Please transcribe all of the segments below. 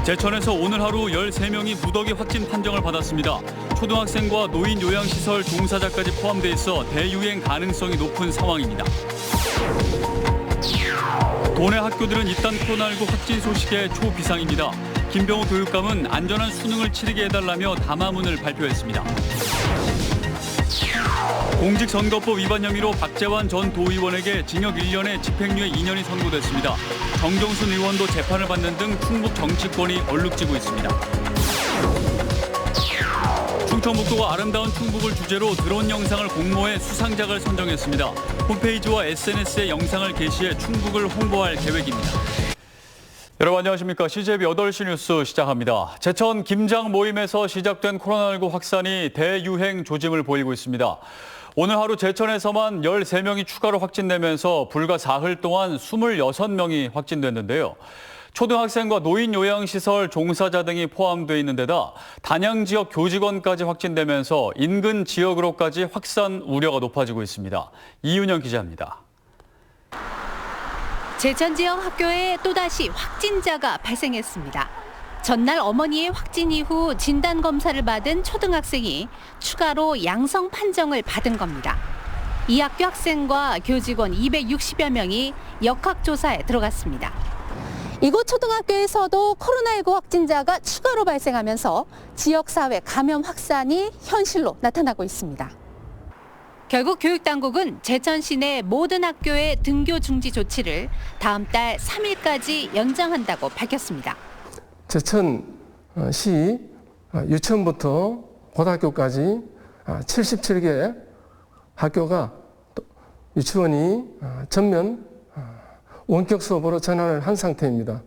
제천에서 오늘 하루 13명이 무더기 확진 판정을 받았습니다. 초등학생과 노인 요양시설 종사자까지 포함돼 있어 대유행 가능성이 높은 상황입니다. 도내 학교들은 일단 코로나19 확진 소식에 초비상입니다. 김병호 교육감은 안전한 수능을 치르게 해달라며 담화문을 발표했습니다. 공직선거법 위반 혐의로 박재환 전 도의원에게 징역 1년에 집행유예 2년이 선고됐습니다. 정정순 의원도 재판을 받는 등 충북 정치권이 얼룩지고 있습니다. 충청북도가 아름다운 충북을 주제로 드론 영상을 공모해 수상작을 선정했습니다. 홈페이지와 SNS에 영상을 게시해 충북을 홍보할 계획입니다. 여러분 안녕하십니까. CJB 8시 뉴스 시작합니다. 제천 김장 모임에서 시작된 코로나19 확산이 대유행 조짐을 보이고 있습니다. 오늘 하루 제천에서만 13명이 추가로 확진되면서 불과 사흘 동안 26명이 확진됐는데요. 초등학생과 노인 요양시설 종사자 등이 포함되어 있는 데다 단양 지역 교직원까지 확진되면서 인근 지역으로까지 확산 우려가 높아지고 있습니다. 이윤영 기자입니다. 제천 지역 학교에 또다시 확진자가 발생했습니다. 전날 어머니의 확진 이후 진단검사를 받은 초등학생이 추가로 양성 판정을 받은 겁니다. 이 학교 학생과 교직원 260여 명이 역학조사에 들어갔습니다. 이곳 초등학교에서도 코로나19 확진자가 추가로 발생하면서 지역사회 감염 확산이 현실로 나타나고 있습니다. 결국 교육당국은 제천 시내 모든 학교의 등교 중지 조치를 다음 달 3일까지 연장한다고 밝혔습니다. 제천시 유치원부터 고등학교까지 77개 학교가 유치원이 전면 원격 수업으로 전환을 한 상태입니다.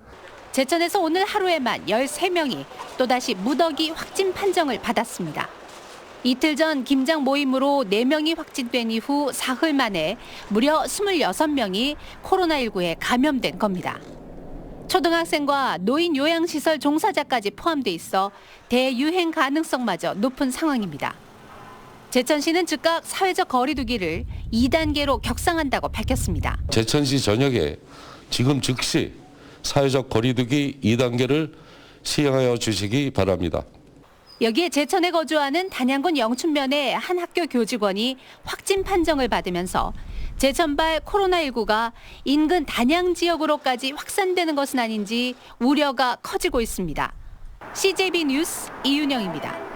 제천에서 오늘 하루에만 13명이 또다시 무더기 확진 판정을 받았습니다. 이틀 전 김장 모임으로 4명이 확진된 이후 사흘 만에 무려 26명이 코로나19에 감염된 겁니다. 초등학생과 노인 요양시설 종사자까지 포함돼 있어 대유행 가능성마저 높은 상황입니다. 제천시는 즉각 사회적 거리 두기를 2단계로 격상한다고 밝혔습니다. 제천시 전역에 지금 즉시 사회적 거리 두기 2단계를 시행하여 주시기 바랍니다. 여기에 제천에 거주하는 단양군 영춘면의 한 학교 교직원이 확진 판정을 받으면서 제천발 코로나19가 인근 단양 지역으로까지 확산되는 것은 아닌지 우려가 커지고 있습니다. CJB 뉴스 이윤영입니다.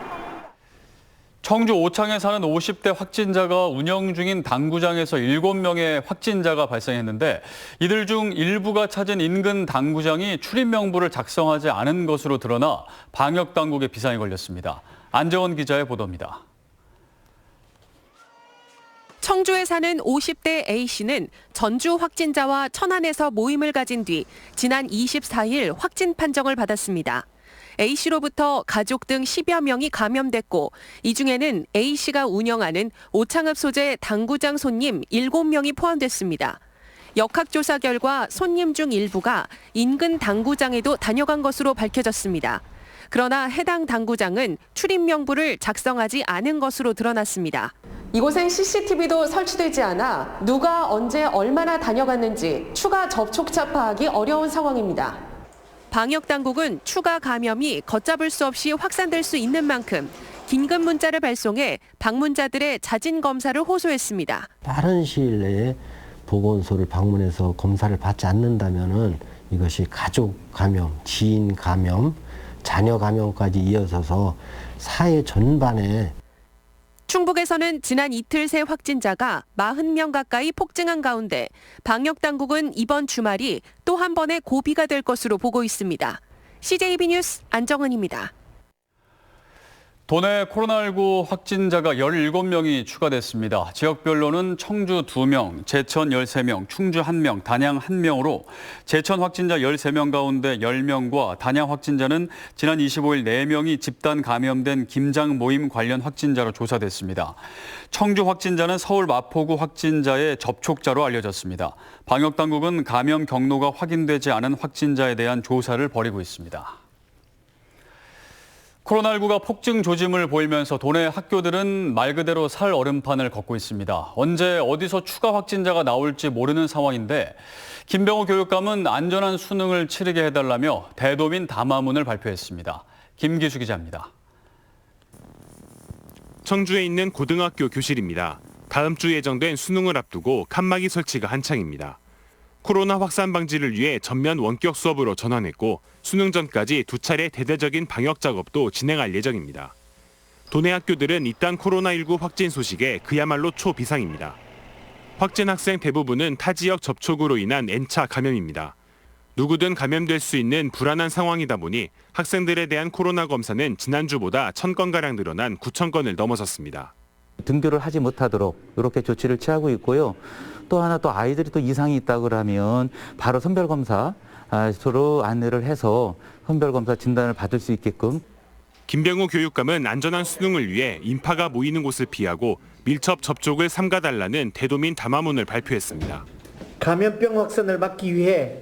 청주 오창에 사는 50대 확진자가 운영 중인 당구장에서 7명의 확진자가 발생했는데 이들 중 일부가 찾은 인근 당구장이 출입 명부를 작성하지 않은 것으로 드러나 방역당국의 비상이 걸렸습니다. 안재원 기자의 보도입니다. 청주에 사는 50대 A씨는 전주 확진자와 천안에서 모임을 가진 뒤 지난 24일 확진 판정을 받았습니다. A씨로부터 가족 등 10여 명이 감염됐고 이 중에는 A씨가 운영하는 오창읍 소재 당구장 손님 7명이 포함됐습니다. 역학조사 결과 손님 중 일부가 인근 당구장에도 다녀간 것으로 밝혀졌습니다. 그러나 해당 당구장은 출입 명부를 작성하지 않은 것으로 드러났습니다. 이곳엔 CCTV도 설치되지 않아 누가 언제 얼마나 다녀갔는지 추가 접촉자 파악이 어려운 상황입니다. 방역당국은 추가 감염이 걷잡을 수 없이 확산될 수 있는 만큼 긴급 문자를 발송해 방문자들의 자진 검사를 호소했습니다. 빠른 시일 내에 보건소를 방문해서 검사를 받지 않는다면 이것이 가족 감염, 지인 감염, 자녀 감염까지 이어져서 사회 전반에 충북에서는 지난 이틀 새 확진자가 40명 가까이 폭증한 가운데 방역당국은 이번 주말이 또 한 번의 고비가 될 것으로 보고 있습니다. CJB 뉴스 안정은입니다. 도내 코로나19 확진자가 17명이 추가됐습니다. 지역별로는 청주 2명, 제천 13명, 충주 1명, 단양 1명으로 제천 확진자 13명 가운데 10명과 단양 확진자는 지난 25일 4명이 집단 감염된 김장 모임 관련 확진자로 조사됐습니다. 청주 확진자는 서울 마포구 확진자의 접촉자로 알려졌습니다. 방역당국은 감염 경로가 확인되지 않은 확진자에 대한 조사를 벌이고 있습니다. 코로나19가 폭증 조짐을 보이면서 도내 학교들은 말 그대로 살 얼음판을 걷고 있습니다. 언제 어디서 추가 확진자가 나올지 모르는 상황인데 김병호 교육감은 안전한 수능을 치르게 해달라며 대도민 담화문을 발표했습니다. 김기수 기자입니다. 청주에 있는 고등학교 교실입니다. 다음 주 예정된 수능을 앞두고 칸막이 설치가 한창입니다. 코로나 확산 방지를 위해 전면 원격 수업으로 전환했고 수능 전까지 2차례 대대적인 방역 작업도 진행할 예정입니다. 도내 학교들은 잇단 코로나19 확진 소식에 그야말로 초비상입니다. 확진 학생 대부분은 타 지역 접촉으로 인한 N차 감염입니다. 누구든 감염될 수 있는 불안한 상황이다 보니 학생들에 대한 코로나 검사는 지난주보다 1,000건가량 늘어난 9,000건을 넘어섰습니다. 등교를 하지 못하도록 이렇게 조치를 취하고 있고요. 또 하나 또 아이들이 또 이상이 있다 그러면 바로 선별검사로 안내를 해서 선별검사 진단을 받을 수 있게끔. 김병호 교육감은 안전한 수능을 위해 인파가 모이는 곳을 피하고 밀접 접촉을 삼가달라는 대도민 담화문을 발표했습니다. 감염병 확산을 막기 위해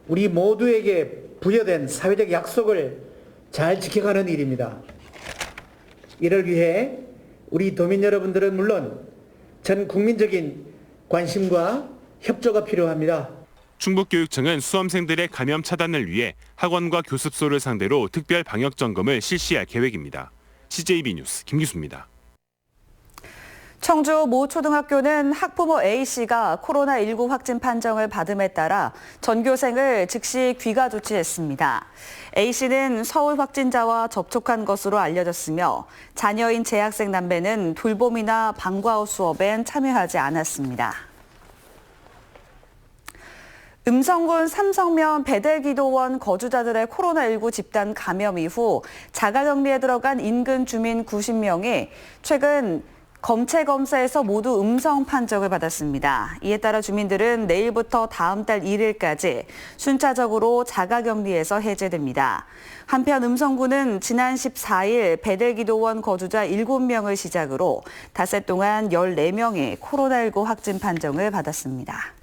우리 모두에게 부여된 사회적 약속을 잘 지켜가는 일입니다. 이를 위해 우리 도민 여러분들은 물론 전 국민적인 관심과 협조가 필요합니다. 충북교육청은 수험생들의 감염 차단을 위해 학원과 교습소를 상대로 특별 방역 점검을 실시할 계획입니다. CJB 뉴스 김기수입니다. 청주 모 초등학교는 학부모 A씨가 코로나19 확진 판정을 받음에 따라 전교생을 즉시 귀가 조치했습니다. A씨는 서울 확진자와 접촉한 것으로 알려졌으며 자녀인 재학생 남매는 돌봄이나 방과 후 수업엔 참여하지 않았습니다. 음성군 삼성면 배대기도원 거주자들의 코로나19 집단 감염 이후 자가격리에 들어간 인근 주민 90명이 최근 검체 검사에서 모두 음성 판정을 받았습니다. 이에 따라 주민들은 내일부터 다음 달 1일까지 순차적으로 자가격리에서 해제됩니다. 한편 음성군은 지난 14일 배대기도원 거주자 7명을 시작으로 닷새 동안 14명이 코로나19 확진 판정을 받았습니다.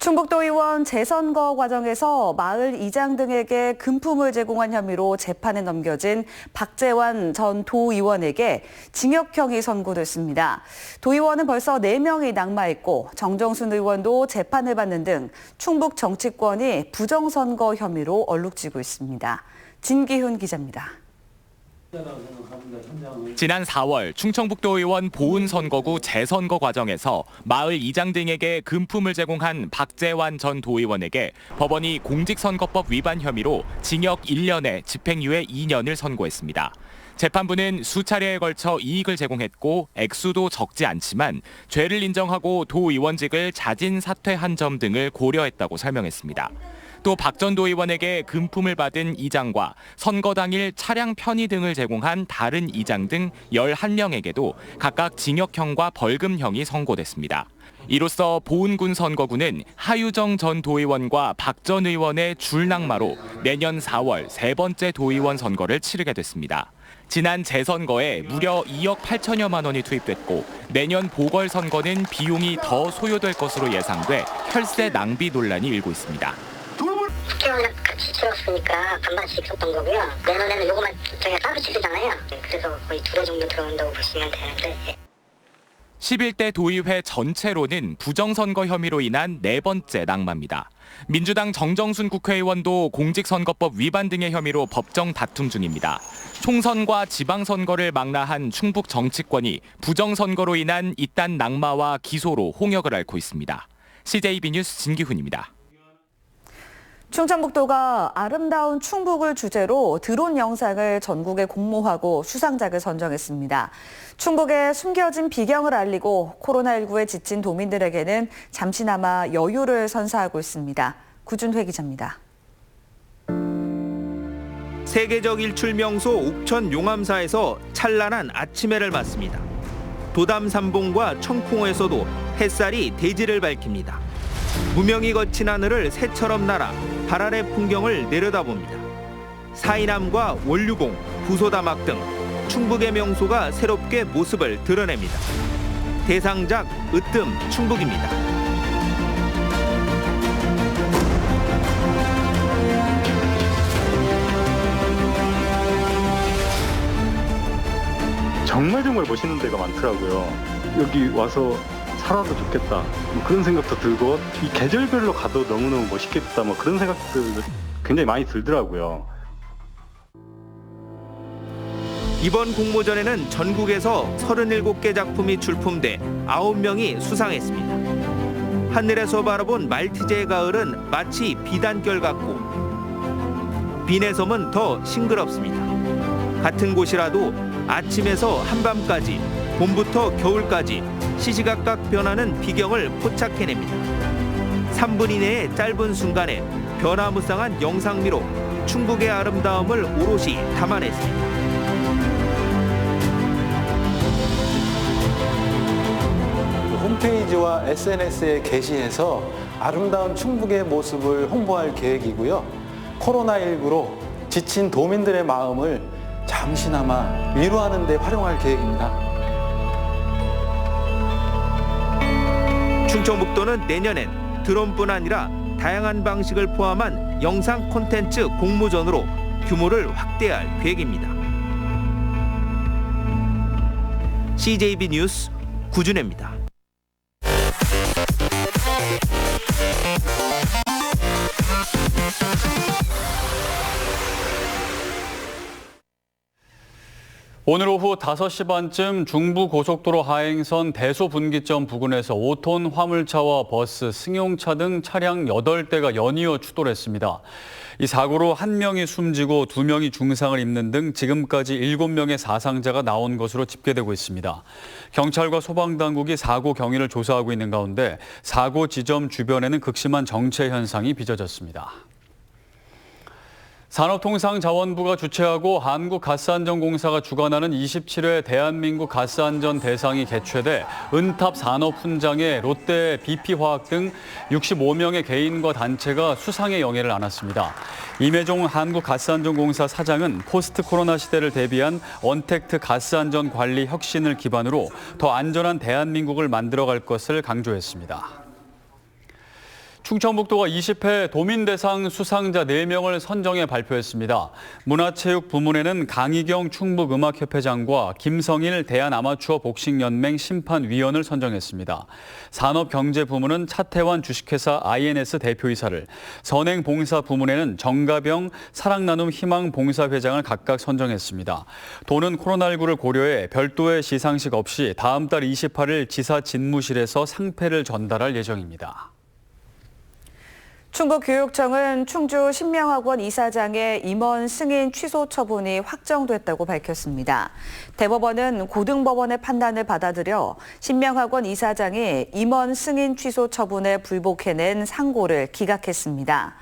충북도의원 재선거 과정에서 마을 이장 등에게 금품을 제공한 혐의로 재판에 넘겨진 박재환 전 도의원에게 징역형이 선고됐습니다. 도의원은 벌써 4명이 낙마했고 정정순 의원도 재판을 받는 등 충북 정치권이 부정선거 혐의로 얼룩지고 있습니다. 진기훈 기자입니다. 지난 4월 충청북도의원 보은선거구 재선거 과정에서 마을 이장 등에게 금품을 제공한 박재환 전 도의원에게 법원이 공직선거법 위반 혐의로 징역 1년에 집행유예 2년을 선고했습니다. 재판부는 수차례에 걸쳐 이익을 제공했고 액수도 적지 않지만 죄를 인정하고 도의원직을 자진 사퇴한 점 등을 고려했다고 설명했습니다. 또 박 전 도의원에게 금품을 받은 이장과 선거 당일 차량 편의 등을 제공한 다른 이장 등 11명에게도 각각 징역형과 벌금형이 선고됐습니다. 이로써 보은군 선거구는 하유정 전 도의원과 박 전 의원의 줄낙마로 내년 4월 세 번째 도의원 선거를 치르게 됐습니다. 지난 재선거에 무려 2억 8천여만 원이 투입됐고 내년 보궐선거는 비용이 더 소요될 것으로 예상돼 혈세 낭비 논란이 일고 있습니다. 국회의원이랑 같이 치렀으니까 반반씩 썼던 거고요. 내년에는 요거만 저희가 따로 치르잖아요. 그래서 거의 2배 정도 들어온다고 보시면 되는데. 11대 도의회 전체로는 부정선거 혐의로 인한 네 번째 낙마입니다. 민주당 정정순 국회의원도 공직선거법 위반 등의 혐의로 법정 다툼 중입니다. 총선과 지방선거를 망라한 충북 정치권이 부정선거로 인한 잇단 낙마와 기소로 홍역을 앓고 있습니다. CJB 뉴스 진기훈입니다. 충청북도가 아름다운 충북을 주제로 드론 영상을 전국에 공모하고 수상작을 선정했습니다. 충북의 숨겨진 비경을 알리고 코로나19에 지친 도민들에게는 잠시나마 여유를 선사하고 있습니다. 구준회 기자입니다. 세계적 일출 명소 옥천 용암사에서 찬란한 아침해를 맞습니다. 도담 삼봉과 청풍호에서도 햇살이 대지를 밝힙니다. 무명이 거친 하늘을 새처럼 날아 달 아래 풍경을 내려다봅니다. 사이남과 원류봉, 부소다막 등 충북의 명소가 새롭게 모습을 드러냅니다. 대상작 으뜸 충북입니다. 정말 멋있는 데가 많더라고요. 여기 와서 살아도 좋겠다 그런 생각도 들고 이 계절별로 가도 너무너무 멋있겠다 그런 생각들 굉장히 많이 들더라고요. 이번 공모전에는 전국에서 37개 작품이 출품돼 9명이 수상했습니다. 하늘에서 바라본 말티즈의 가을은 마치 비단결 같고 비내 섬은 더 싱그럽습니다. 같은 곳이라도 아침에서 한밤까지 봄부터 겨울까지 시시각각 변하는 비경을 포착해냅니다. 3분 이내의 짧은 순간에 변화무쌍한 영상미로 충북의 아름다움을 오롯이 담아냈습니다. 홈페이지와 SNS에 게시해서 아름다운 충북의 모습을 홍보할 계획이고요. 코로나19로 지친 도민들의 마음을 잠시나마 위로하는 데 활용할 계획입니다. 충청북도는 내년엔 드론뿐 아니라 다양한 방식을 포함한 영상 콘텐츠 공모전으로 규모를 확대할 계획입니다. CJB 뉴스 구준혜입니다. 오늘 오후 5시 반쯤 중부고속도로 하행선 대소분기점 부근에서 5톤 화물차와 버스, 승용차 등 차량 8대가 연이어 추돌했습니다. 이 사고로 1명이 숨지고 2명이 중상을 입는 등 지금까지 7명의 사상자가 나온 것으로 집계되고 있습니다. 경찰과 소방당국이 사고 경위를 조사하고 있는 가운데 사고 지점 주변에는 극심한 정체 현상이 빚어졌습니다. 산업통상자원부가 주최하고 한국가스안전공사가 주관하는 27회 대한민국 가스안전 대상이 개최돼 은탑 산업훈장에 롯데 BP화학 등 65명의 개인과 단체가 수상의 영예를 안았습니다. 임혜종 한국가스안전공사 사장은 포스트 코로나 시대를 대비한 언택트 가스안전 관리 혁신을 기반으로 더 안전한 대한민국을 만들어갈 것을 강조했습니다. 충청북도가 20회 도민대상 수상자 4명을 선정해 발표했습니다. 문화체육 부문에는 강희경 충북음악협회장과 김성일 대한아마추어 복싱연맹 심판위원을 선정했습니다. 산업경제 부문은 차태환 주식회사 INS 대표이사를, 선행봉사 부문에는 정가병 사랑나눔 희망봉사회장을 각각 선정했습니다. 도는 코로나19를 고려해 별도의 시상식 없이 다음 달 28일 지사 집무실에서 상패를 전달할 예정입니다. 충북교육청은 충주 신명학원 이사장의 임원 승인 취소 처분이 확정됐다고 밝혔습니다. 대법원은 고등법원의 판단을 받아들여 신명학원 이사장이 임원 승인 취소 처분에 불복해낸 상고를 기각했습니다.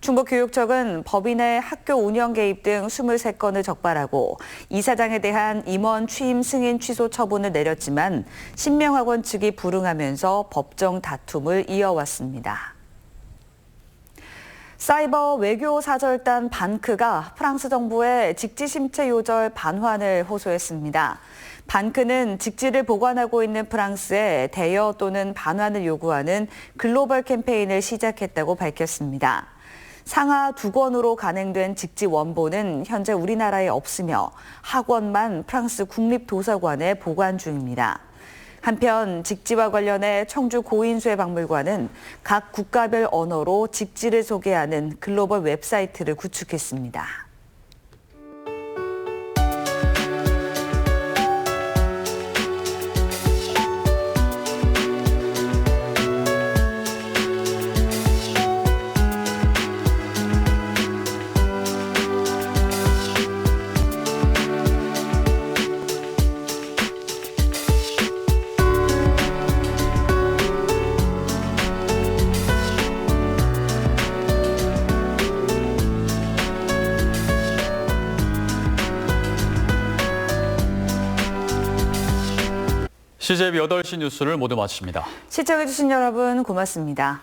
충북교육청은 법인의 학교 운영 개입 등 23건을 적발하고 이사장에 대한 임원 취임 승인 취소 처분을 내렸지만 신명학원 측이 불응하면서 법정 다툼을 이어왔습니다. 사이버 외교 사절단 반크가 프랑스 정부의 직지 심체 요절 반환을 호소했습니다. 반크는 직지를 보관하고 있는 프랑스에 대여 또는 반환을 요구하는 글로벌 캠페인을 시작했다고 밝혔습니다. 상하 2권으로 간행된 직지 원본은 현재 우리나라에 없으며 학원만 프랑스 국립도서관에 보관 중입니다. 한편 직지와 관련해 청주 고인수해박물관은 각 국가별 언어로 직지를 소개하는 글로벌 웹사이트를 구축했습니다. CJB 8시 뉴스를 모두 마칩니다. 시청해주신 여러분 고맙습니다.